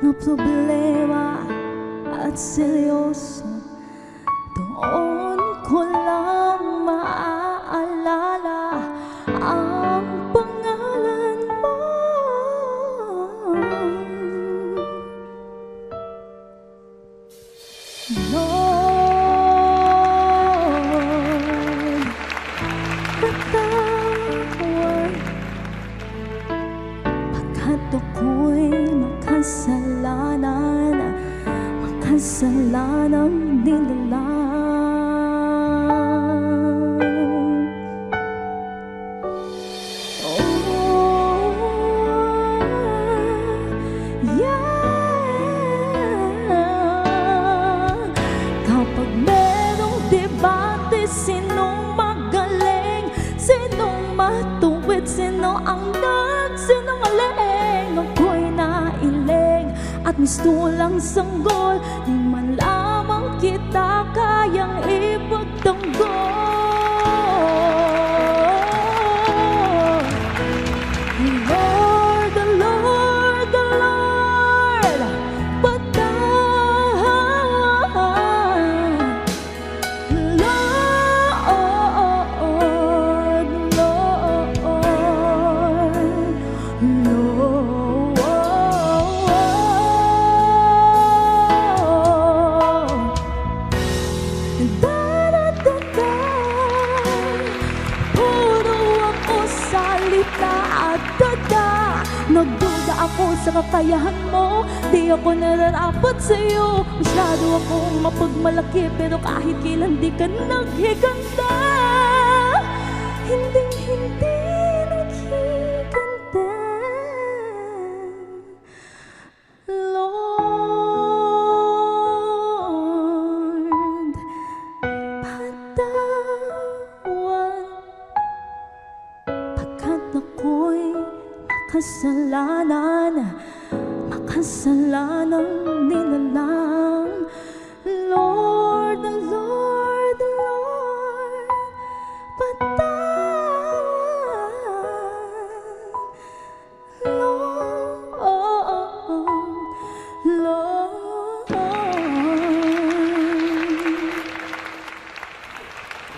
na problema at seryoso. Doon ko lang maaalala ang pangalan mo. Lord, patawad pagkat ako'y makasalanan, makasalanang nilalang. Kapag merong debate, sinong magaling, sinong matuwid, sino ang nagsinungaling? Ako'y nailing at mistulang sanggol, di man lamang kita kayang ipagtanggol. Lord, the Lord, the Lord, patawad. Lord, Lord, Lord. Da-da-da-da, puro ako salita at dada. Nagduda ako sa kakayahan mo, di ako nararapat sa'yo. Masyado akong mapagmalaki, pero kahit kailan di ka naghiganda. Hinding-hindi naghiganda. Lord, patawad pagkat ako'y makasalanan, makasalanang nilalang. Lord, the Lord, the Lord, patawad. Lord, Lord.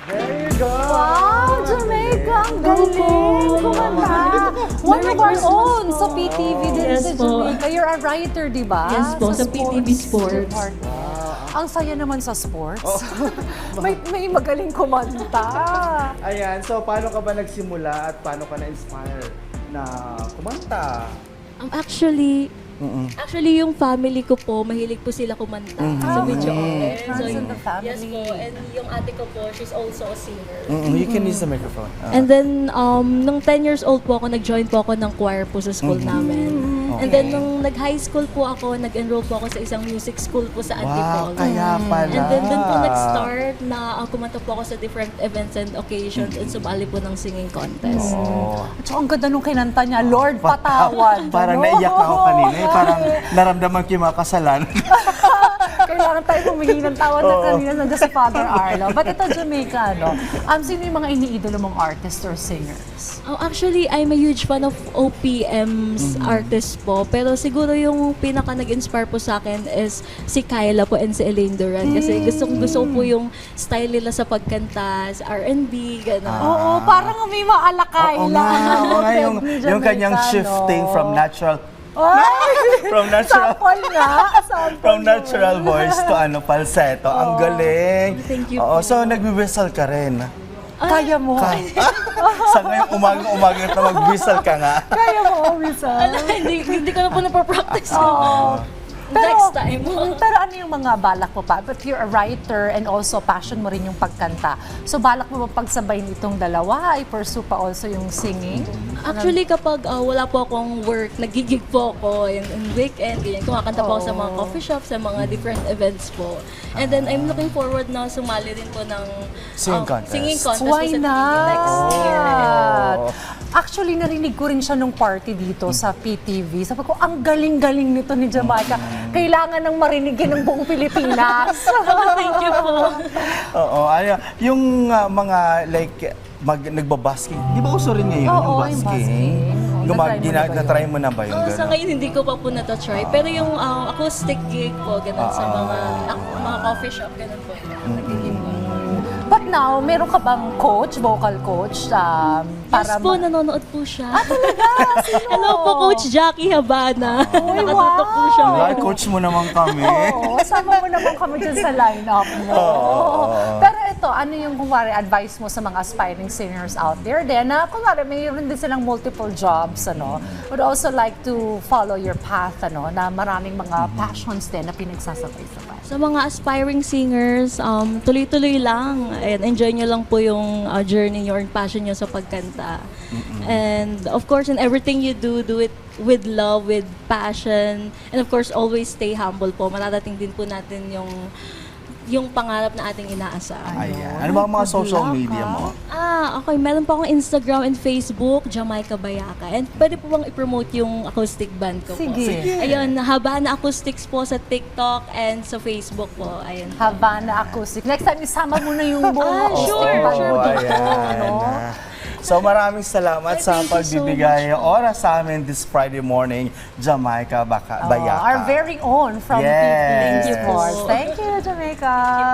There you go! Wow, Jamaica, ang galing! Kumanta! One of our own sa PTV din Yes sa po. Jamaica. You're a writer, di ba? Yes po, sa PTV Sports. Ang saya naman sa sports. may magaling kumanta. Ayan, so paano ka ba nagsimula at paano ka na-inspire na kumanta? Actually, yung family ko po, mahilig po sila kumanta sa video. Friends in the family. Yes po, and yung ate ko po, she's also a singer. You can use the microphone. And then, nung 10 years old po ako, nag-join po ako ng choir po sa school namin. And then, nung nag-high school po ako, nag-enroll po ako sa isang music school po sa Antipolo. Kaya pala. And then, doon po nag-start na kumanta po ako sa different events and occasions and sumali po ng singing contest. At saka ang ganda nung kinanta niya, Lord, patawad. Parang Ano? naiyak na ako kanina. Parang naramdaman ko yung mga kasalanan. Kailangan tayo humingi ng tawad na kanina nandiyan si Father Arlo. But ito, Jamaica, no? Sino yung mga iniidolo mong artists or singers? Oh, actually, I'm a huge fan of OPM's artist po. Pero siguro yung pinaka nag-inspire po sa akin is si Kyla po and si Elaine Duran. Kasi gusto ko po yung style nila sa pagkanta, sa R&B, gano'n. Oo, parang may maalakay Oo nga, oo nga, yung kanyang shifting from natural from natural Sample nga. Sample from natural voice to falsetto. Ang galing. Thank you Oo, po. so nagwi-whistle ka rin. Kaya mo. Sa ngayong umaga na mag-whistle ka nga. Kaya mo, Misa. hindi ko na po napapractice. Oo. Next time. Pero ano yung mga balak mo pa? But you're a writer and also passion mo rin yung pagkanta. So balak mo ba pagsabayin itong dalawa? I-pursue pa also yung singing? Actually, kapag wala po akong work, nagigig po ako in weekend, ganyan. Kumakanta po ako sa mga coffee shop, sa mga different events po. And then, I'm looking forward na sumali rin po ng Singing contest. singing contest Why po sa not? PTV next year. Actually, narinig ko rin siya nung party dito sa PTV. Sabi ko, ang galing-galing nito ni Jamaica. Kailangan nang marinigin ng buong Pilipinas. Thank you po. Oo, yung mga like nagbabasking. Di ba uso rin ngayon yung Oo, yung basking? basking. Na-try mo na ba yung Sa gano'n? ngayon, hindi ko pa po na-try. Pero yung acoustic gig po, ganun sa mga coffee shop, ganun po. Nagiging po. But now, meron ka bang coach, vocal coach? Yes po, nanonood po siya. Talaga? Sino? Hello po, Coach Jackie Habana. Uy, Nakatutok po siya. Ay, coach mo naman kami. Oo, sama mo naman kami dyan sa lineup mo. Pero ito, ano yung kunwari advice mo sa mga aspiring singers out there din na kunwari mayroon din silang multiple jobs, ano, would also like to follow your path, ano, na maraming mga passions din na pinagsasabay-sabay. Sa mga aspiring singers, tuloy-tuloy lang. And enjoy nyo lang po yung journey nyo or passion nyo sa pagkanta. And of course, in everything you do, do it with love, with passion. And of course, always stay humble po. Mararating din po natin yung pangarap na ating inaasahan. Ayan. Ano ba ang mga social media mo? Okay. Meron po akong Instagram and Facebook, Jamaica Bayaka. And pwede po bang i-promote yung acoustic band ko po? Sige. Ayun, Habana Acoustics po sa TikTok and sa Facebook po. Ayun. Havana Acoustic. Next time, isama mo na yung buong acoustic sure, band mo dito, Ayan. no? So maraming salamat sa Thank you so pagbibigay oras sa amin this Friday morning, Jamaica Bayaka. Our very own from Yes. PPV Sports. Thank you, Jamaica.